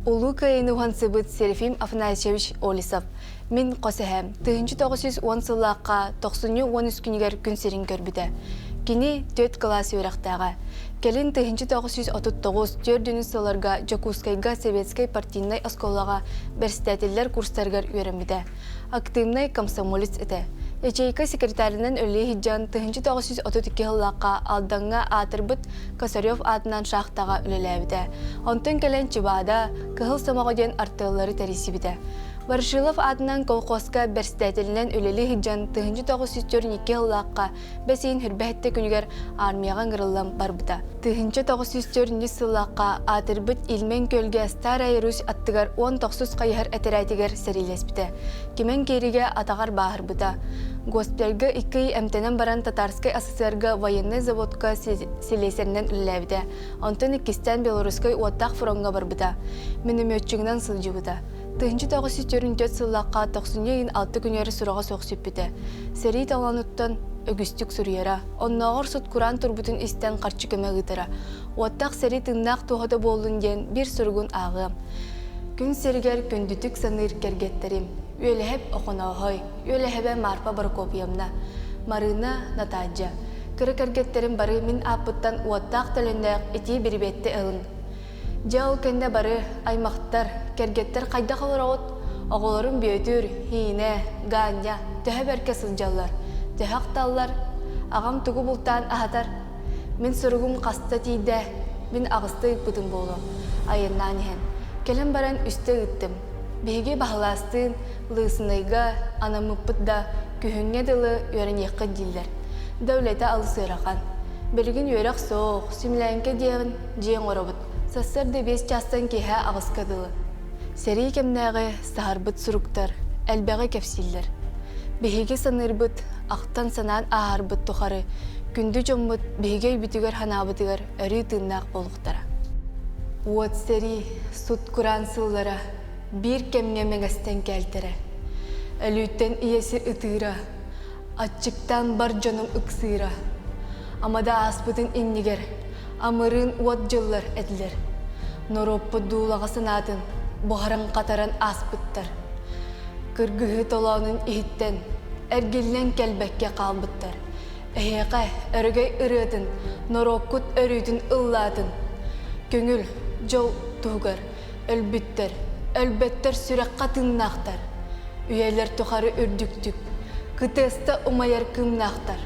Улу кайыны уансыбыт Серафим Афанасьевич Олисов. Мен қосыхәм. 1910 сыллаққа 90-13 күнігер күн серін көрбіді. Кені 4 класс өрақтаға. Келін 1939 төрдіні сыларға Жокускайға Советскай партийной осколаға берстәтелер курстарғар өрімді. Активнай комсомолец әді. Ячейка секретарынан өлі хиджан 1932 жыллаққа алдаңға атырбыт Косарев атынан шақтаға өлеләбіді. Онтын кәлін чыбада кығыл самағыден артылары тәресібіді. Баршылов атынан колқосқа берстәтелінен өлелі хиджан 1942 жыллаққа бәсейін хүрбәтті күнігер армияған ғырылам барбыда. 1904 жыллаққа атырбыт илмен көлге Старай Русь аттығар 19 қайығыр әтерәйтігер сәрелеспіді. Кемен керіге атағар бағырбыда. Госпитальга 2 әмтенен баран Татарскай СССР-га военный заводка селесерінен үліләбіді. Онтын Кистан Белорусскай уаттақ фронға барбыда. Мініметчігінен сылжыбыда. 1904 сыллаққа 96 күнері сұраға соқсеппіді. Сәрей талануттан өгістік сүріера. Оннағыр сұт Құран тұрбытын істен қарчы көмі ғытыра. Уаттақ сәрей тыңнақ тоғады болын ден бір сүргін ағым. Күн сәргер көндітік саныр кергеттерім. Өліхеп оқынауғай, өліхебе марпа бар копиямна. Марына Натаджа. Кірі кергеттерім бары мен апыттан уаттақ төліндәк еті бірбетті әлін. Жау кенде бары аймақтар, кергеттер қайда қалыр оғыт, оғыларын бөйтір, хине, ганья, төһі бәрке сылжалар, төһі ақталар, ағам түгі бұлтан ағатар. Мен сұрғым қаста тейді, мен ағысты ұйтпытым болу. Айыннан ехен, келін баран үсті ұйттым. Беге бағыластын, лысынайға, анамыппытда, күхінге дылы өрін еққа дейлер. Дәулеті алы сұраған. Білген өрек соқ, сүмләнке дейін жең орабыт. Сассарды 5 частан кеһә ағысқадылы. Сәрей кемнәғі сағарбыт сұруқтар, әлбәғі кәпсілдер. Беге санырбыт, ақтан санан ағарбыт тұқары, күнді жомбыт, беге үбітігер ханабытығар өрі тыңнақ болуқтара. Уот сәрей, сұт құран сыллара, бір кемге меңестен кәлтірі. Әліттен иесі ұтыра, атчықтан бар жоным ұқсыра. Амада аспытын иннігер, амырын уат жыллар әділер. Нороппы дулаға сынатын, бұғаран қатаран аспыттар. Кыргығы толауның ихіттен, әргелінен кәлбәкке қалбыттар. Әйеқә өрігей ұрытын, норопкут өрүйтін ұллатын. Көңіл, жол туғар, өлбеттер сүрәққа тыңнақтар. Үйелер тұқары үрдіктік, күтесті ұмайар кымнақтар.